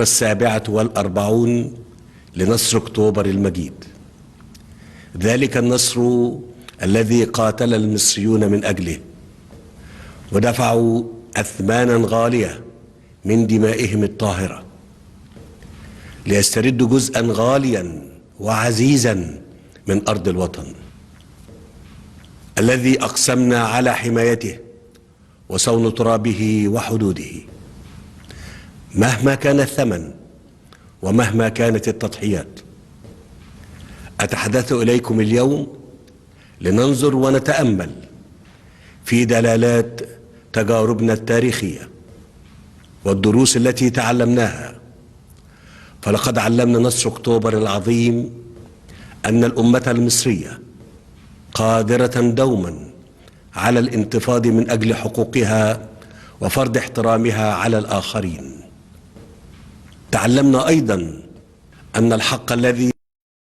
47 لنصر أكتوبر المجيد، ذلك النصر الذي قاتل المصريون من أجله ودفعوا أثمانا غالية من دمائهم الطاهرة ليستردوا جزءا غاليا وعزيزا من أرض الوطن الذي أقسمنا على حمايته وصون ترابه وحدوده مهما كان الثمن ومهما كانت التضحيات. أتحدث إليكم اليوم لننظر ونتأمل في دلالات تجاربنا التاريخية والدروس التي تعلمناها، فلقد علمنا نصر أكتوبر العظيم أن الأمة المصرية قادرة دوما على الانتفاض من أجل حقوقها وفرض احترامها على الآخرين. تعلمنا أيضا أن الحق الذي